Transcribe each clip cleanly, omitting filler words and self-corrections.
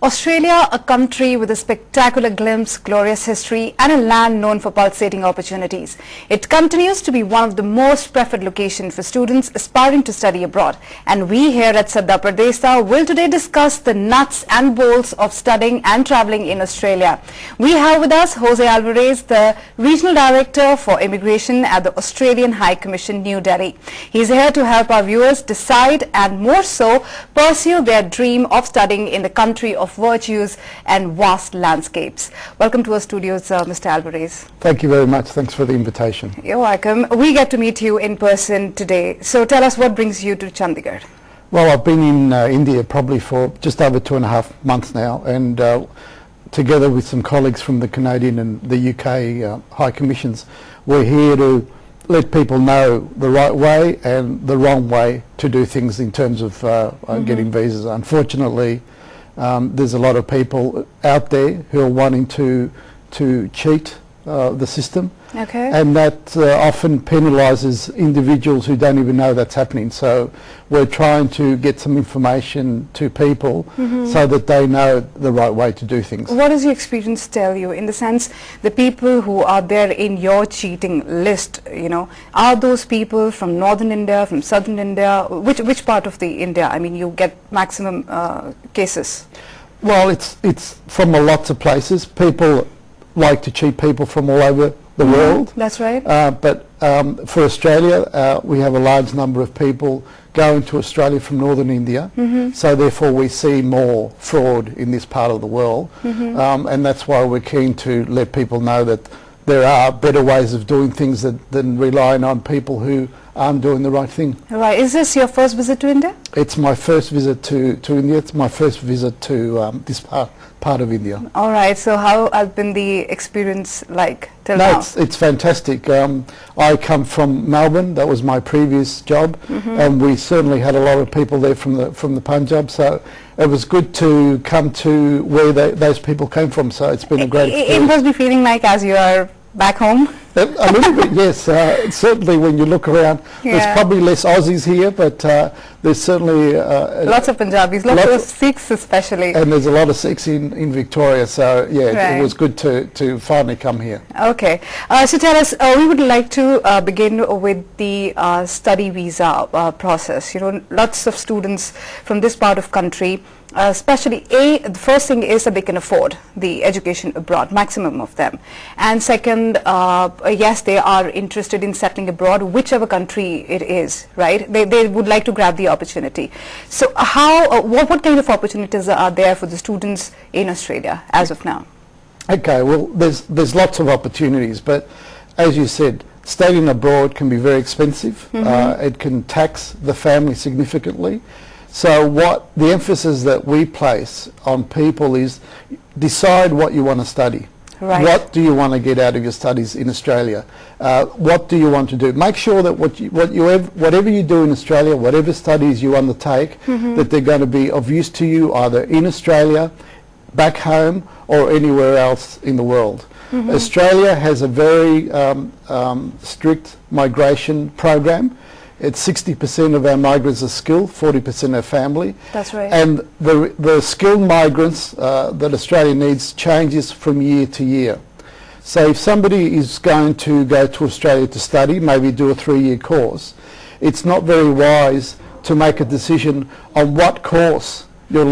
Australia, a country with a spectacular glimpse, glorious history and a land known for pulsating opportunities. It continues to be one of the most preferred locations for students aspiring to study abroad. And we here at Sadda Pardes will today discuss the nuts and bolts of studying and travelling in Australia. We have with us Jose Alvarez, the Regional Director for Immigration at the Australian High Commission, New Delhi. He is here to help our viewers decide and more so pursue their dream of studying in the country of virtues and vast landscapes. Welcome to our studios, Mr. Alvarez. Thank you very much. Thanks for the invitation. You're welcome. We get to meet you in person today. So tell us what brings you to Chandigarh. Well, I've been in India probably for just over 2.5 months now, and together with some colleagues from the Canadian and the UK High Commissions, we're here to let people know the right way and the wrong way to do things in terms of getting visas. Unfortunately, there's a lot of people out there who are wanting to cheat the system, and that often penalises individuals who don't even know that's happening. So we're trying to get some information to people so that they know the right way to do things. What does your experience tell you, in the sense the people who are there in your cheating list, you know, are those people from northern India, from southern India? Which part of the India, I mean, you get maximum cases? Well, it's from lots of places. People like to cheat people from all over the world. That's right. But for Australia, we have a large number of people going to Australia from northern India, so therefore we see more fraud in this part of the world, and that's why we're keen to let people know that there are better ways of doing things than relying on people who aren't doing the right thing. Right. Is this your first visit to India? It's my first visit to India. It's my first visit to this part of India. All right. So how has been the experience like till now? It's fantastic. I come from Melbourne. That was my previous job, and we certainly had a lot of people there from the Punjab. So it was good to come to where those people came from. So it's been a great experience. It must be feeling like as you are back home. A little bit, yes. Certainly when you look around, there's probably less Aussies here, but there's certainly lots of Punjabis, lots of Sikhs especially. And there's a lot of Sikhs in Victoria, so yeah, it was good to finally come here. Okay, so tell us, we would like to begin with the study visa process. You know, lots of students from this part of country, especially the first thing is that they can afford the education abroad, maximum of them, and second, yes, they are interested in settling abroad, whichever country it is, right? They would like to grab the opportunity. So how, what kind of opportunities are there for the students in Australia as of now? Okay, well, there's lots of opportunities, but as you said, studying abroad can be very expensive. It can tax the family significantly. So what the emphasis that we place on people is decide what you want to study. Right. What do you want to get out of your studies in Australia? What do you want to do? Make sure that whatever you do in Australia, whatever studies you undertake, that they're going to be of use to you either in Australia, back home, or anywhere else in the world. Australia has a very strict migration program. It's 60% of our migrants are skilled, 40% are family. That's right. And the skilled migrants that Australia needs changes from year to year. So if somebody is going to go to Australia to study, maybe do a 3-year course, it's not very wise to make a decision on what course you're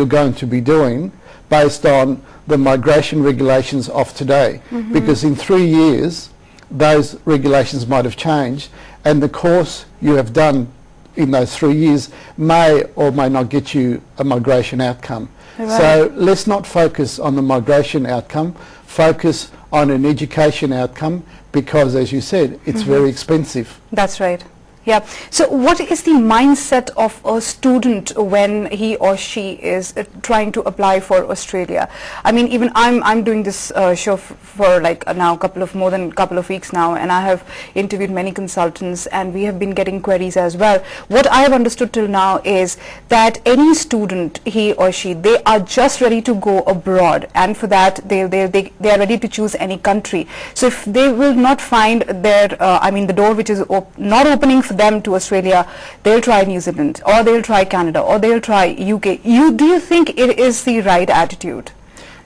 going to be doing based on the migration regulations of today. Because in 3 years, those regulations might have changed, and the course you have done in those 3 years may or may not get you a migration outcome. Right. So let's not focus on the migration outcome, focus on an education outcome, because as you said, it's very expensive. That's right. Yeah. So what is the mindset of a student when he or she is trying to apply for Australia? I mean, even I'm doing this show for like now more than a couple of weeks now, and I have interviewed many consultants, and we have been getting queries as well. What I have understood till now is that any student, he or she, they are just ready to go abroad, and for that they are ready to choose any country. So if they will not find their the door which is not opening for them to Australia, they'll try New Zealand, or they'll try Canada, or they'll try UK. Do you think it is the right attitude?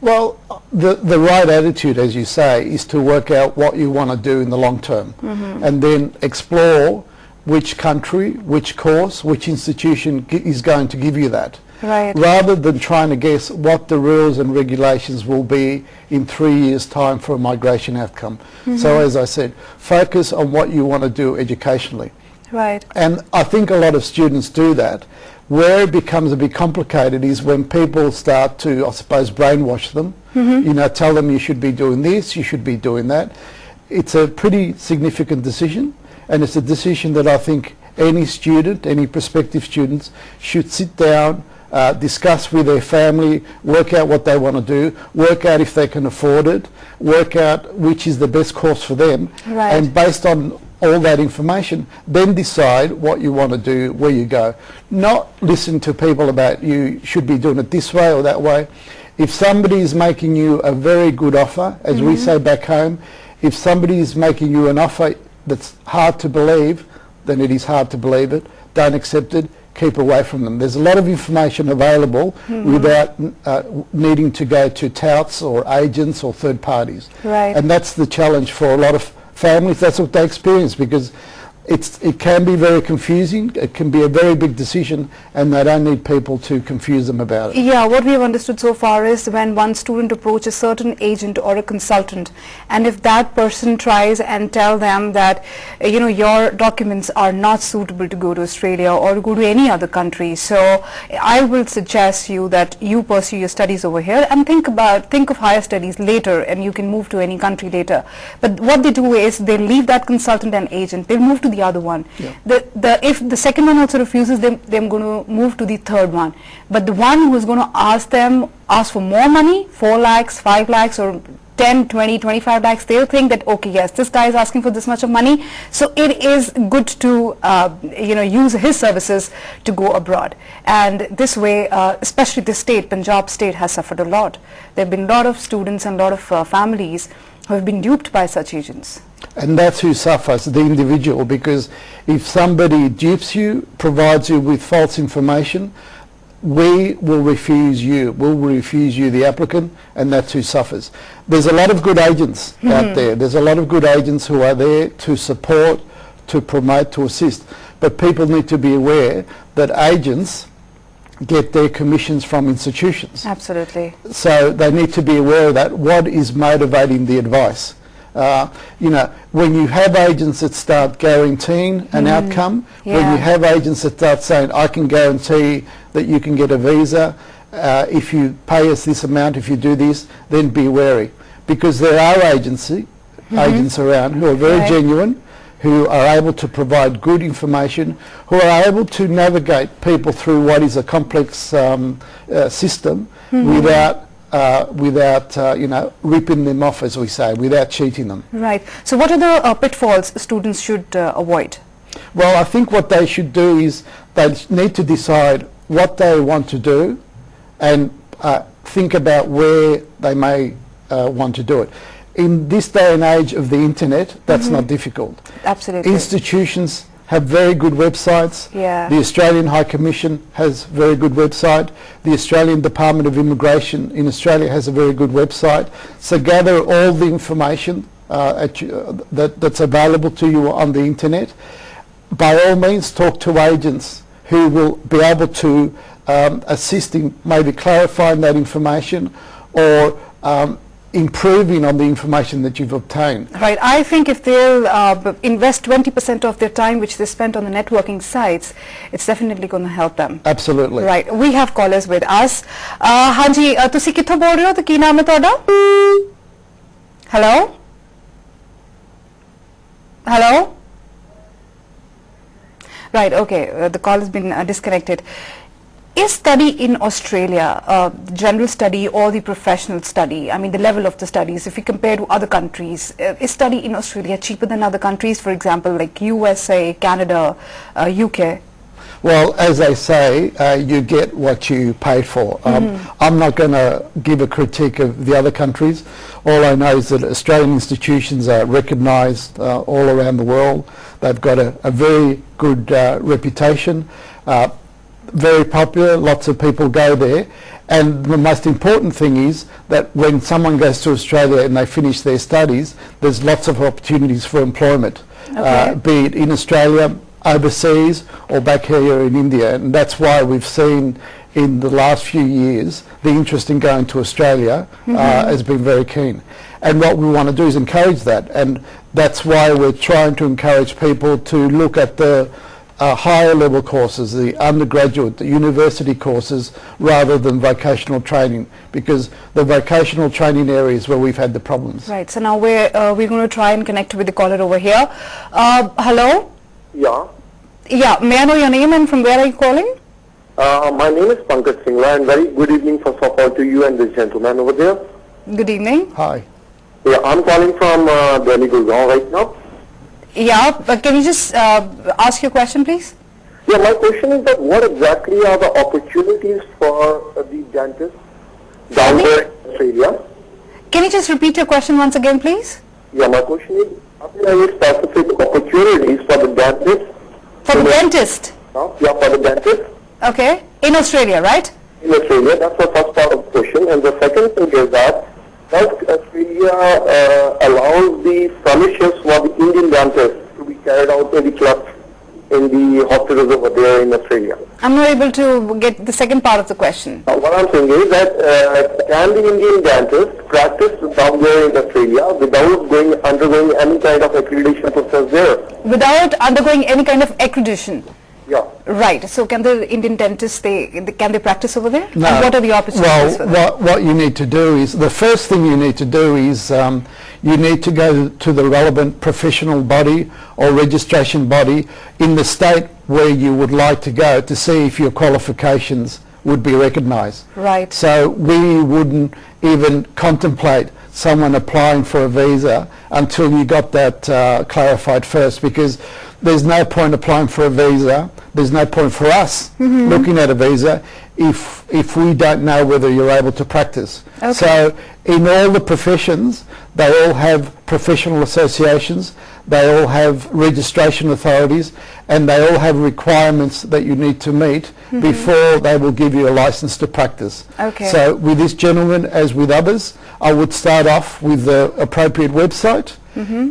Well, the right attitude, as you say, is to work out what you want to do in the long term, and then explore which country, which course, which institution is going to give you that. Right. Rather than trying to guess what the rules and regulations will be in 3 years' time for a migration outcome. So as I said, focus on what you want to do educationally. Right. And I think a lot of students do that. Where it becomes a bit complicated is when people start to, I suppose, brainwash them, you know, tell them you should be doing this, you should be doing that. It's a pretty significant decision, and it's a decision that I think any student, any prospective students should sit down, discuss with their family, work out what they want to do, work out if they can afford it, work out which is the best course for them, Right. and based on all that information, then decide what you want to do, where you go. Not listen to people about you should be doing it this way or that way. If somebody is making you a very good offer, as we say back home, if somebody is making you an offer that's hard to believe, then it is hard to believe it. Don't accept it. Keep away from them. There's a lot of information available without needing to go to touts or agents or third parties. Right. And that's the challenge for a lot of families. That's what they experience, because it can be very confusing. It can be a very big decision, and they don't need people to confuse them about it. Yeah, what we have understood so far is when one student approaches a certain agent or a consultant, and if that person tries and tell them that, you know, your documents are not suitable to go to Australia or go to any other country, so I will suggest you that you pursue your studies over here and think of higher studies later, and you can move to any country later. But what they do is they leave that consultant and agent, they'll move to the other one. Yeah. If the second one also refuses, they're going to move to the third one. But the one who is going to ask for more money, 4 lakhs, 5 lakhs, or 10, 20, 25 lakhs, they'll think that, okay, yes, this guy is asking for this much of money, so it is good to you know, use his services to go abroad. And this way, especially the state, Punjab state, has suffered a lot. There have been a lot of students and a lot of families who have been duped by such agents. And that's who suffers, the individual, because if somebody dupes you, provides you with false information, we will refuse you, the applicant, and that's who suffers. There's a lot of good agents out there. There's a lot of good agents who are there to support, to promote, to assist. But people need to be aware that agents get their commissions from institutions. Absolutely. So they need to be aware of that. What is motivating the advice? You know, when you have agents that start guaranteeing an outcome, when you have agents that start saying, I can guarantee that you can get a visa if you pay us this amount, if you do this, then be wary. Because there are agents around who are very genuine, who are able to provide good information, who are able to navigate people through what is a complex system without you know, ripping them off, as we say, without cheating them. Right. So what are the pitfalls students should avoid? Well, I think what they should do is they need to decide what they want to do and think about where they may want to do it. In this day and age of the internet, that's not difficult. Absolutely. Institutions have very good websites. Yeah. The Australian High Commission has a very good website. The Australian Department of Immigration in Australia has a very good website. So gather all the information that's available to you on the internet. By all means, talk to agents who will be able to assist in maybe clarifying that information or improving on the information that you've obtained. Right. I think if they'll invest 20% of their time which they spent on the networking sites, it's definitely going to help them. Absolutely. Right. We have callers with us. Hanji, ਤੁਸੀਂ ਕਿੱਥੋਂ ਬੋਲ ਰਹੇ ਹੋ ਤੇ ਕੀ ਨਾਮ ਹੈ ਤੁਹਾਡਾ? Hello? Hello? Right, okay, the call has been disconnected. Is study in Australia, general study or the professional study, I mean the level of the studies, if you compare to other countries, is study in Australia cheaper than other countries, for example, like USA, Canada, UK? Well, as they say, you get what you pay for. I'm not going to give a critique of the other countries. All I know is that Australian institutions are recognised all around the world. They've got a very good reputation, very popular, lots of people go there. And the most important thing is that when someone goes to Australia and they finish their studies, there's lots of opportunities for employment, be it in Australia, overseas, or back here in India. And that's why we've seen in the last few years the interest in going to Australia has been very keen. And what we want to do is encourage that. And that's why we're trying to encourage people to look at the higher level courses, the undergraduate, the university courses, rather than vocational training, because the vocational training area is where we've had the problems. Right, so now we're going to try and connect with the caller over here. Hello? Yeah. Yeah, may I know your name and from where are you calling? My name is Pankaj Singla, and very good evening first of all to you and this gentleman over there. Good evening. Hi. Yeah, I'm calling from Delhi, Gurgaon right now. Yeah, but can you just ask your question, please? Yeah, my question is that what exactly are the opportunities for the dentists down there in Australia? Can you just repeat your question once again, please? Yeah, my question is, are there any specific opportunities for the dentists? For the dentist? Yeah, for the dentist. Okay, in Australia, right? In Australia, that's the first part of the question. And the second thing is that does Australia allows the fellowships for the Indian dentists to be carried out in the clubs in the hospitals over there in Australia? I'm not able to get the second part of the question. What I'm saying is that can the Indian dentists practice down there in Australia without undergoing any kind of accreditation process there? Without undergoing any kind of accreditation? Yeah. Right. So can the Indian dentists, can they practice over there? No. And what are the opportunities for them? Well, what you need to do is, the first thing you need to do is you need to go to the relevant professional body or registration body in the state where you would like to go to see if your qualifications would be recognised. Right. So we wouldn't even contemplate someone applying for a visa until you got that clarified first, because there's no point applying for a visa, there's no point for us looking at a visa if we don't know whether you're able to practice. Okay. So in all the professions, they all have professional associations, they all have registration authorities, and they all have requirements that you need to meet before they will give you a license to practice. Okay. So with this gentleman, as with others, I would start off with the appropriate website,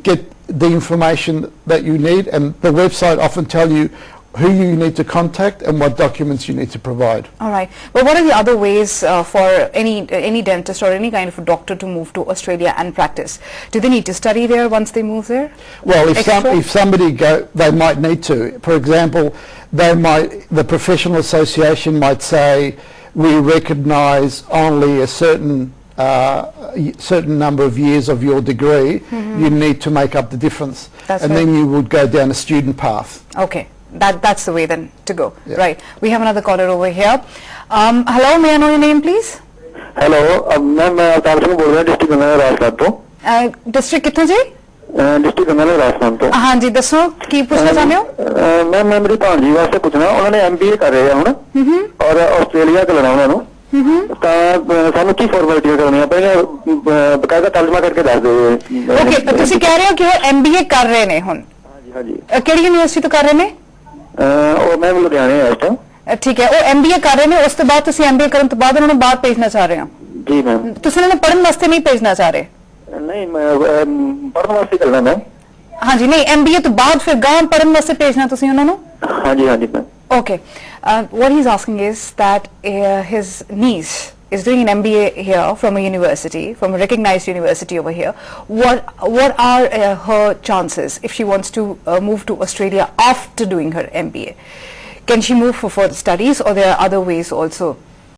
get the information that you need, and the website often tell you who you need to contact and what documents you need to provide. All right. But what are the other ways for any dentist or any kind of a doctor to move to Australia and practice? Do they need to study there once they move there? Well, if somebody they might need to. For example, the professional association might say, we recognise only a certain number of years of your degree. You need to make up the difference. That's and right. then you would go down a student path. Okay. That's the way then to go. Yeah. Right. We have another caller over here. Hello, may I know your name, please? Hello, मैं अवतार सिंह बोल रहा हूँ district Ganganagar Rajasthan तो district कितना जी? District Ganganagar Rajasthan तो हाँ जी, दसो की पूछना चाहते हो? मैं मेरी भांजी वास्ते पूछना उन्होंने MBA कर रहे हैं ਹੁਣ और ਆਸਟ੍ਰੇਲੀਆ ਚਲਣਾ ਉਹਨਾਂ ਨੂੰ ਤਾਂ ਸਾਨੂੰ ਕੀ ਫਾਰਮੈਲਿਟੀਆਂ ਕਰਨੀਆਂ ਪਹਿਲਾਂ ਬਕਾਇਦਾ ਤਰਜਮਾ ਕਰਕੇ ਦੱਸ ਦਿਓ। ਓਕੇ, ਤੁਸੀਂ ਕਹਿ ਰਹੇ ਹੋ ਕਿ ਉਹ MBA ਕਰ ਰਹੇ ਨੇ ਹੁਣ? ਹਾਂਜੀ ਹਾਂਜੀ। ਕਿਹੜੀ ਯੂਨੀਵਰਸਿਟੀ ਤੋਂ ਕਰ ਰਹੇ ਨੇ? ਉਹ ਮੈਂ ਲੁਧਿਆਣੇ ਆ ਇਸ ਟਾਈਮ। ਠੀਕ ਹੈ, ਉਹ MBA ਕਰ ਰਹੇ ਨੇ, ਉਸ ਤੋਂ ਬਾਅਦ ਤੁਸੀਂ MBA ਕਰਨ ਤੋਂ ਬਾਅਦ ਉਹਨਾਂ ਨੂੰ ਬਾਹਰ ਭੇਜਣਾ ਚਾਹ ਰਹੇ ਹੋ? ਜੀ ਮੈਮ। ਤੁਸੀਂ ਉਹਨਾਂ ਨੂੰ ਪੜ੍ਹਨ ਵਾਸਤੇ ਨਹੀਂ ਭੇਜਣਾ ਚਾਹ ਰਹੇ? ਨਹੀਂ ਮੈਂ ਪੜ੍ਹਨ ਵਾਸਤੇ ਚੱਲਣਾ ਮੈਂ। ਹਾਂਜੀ, ਨਹੀਂ MBA ਤੋਂ ਬਾਅਦ ਫਿਰ ਗਾਂ ਪੜ੍ਹਨ ਵਾਸਤੇ ਭੇਜਣਾ ਤੁਸੀਂ ਉਹਨਾਂ ਨੂੰ? ਹਾਂਜੀ ਹਾਂਜੀ ma'am. Okay. What he's asking is that his niece is doing an MBA here from a university, from a recognized university over here. What are her chances if she wants to move to Australia after doing her MBA? Can she move for further studies, or there are other ways also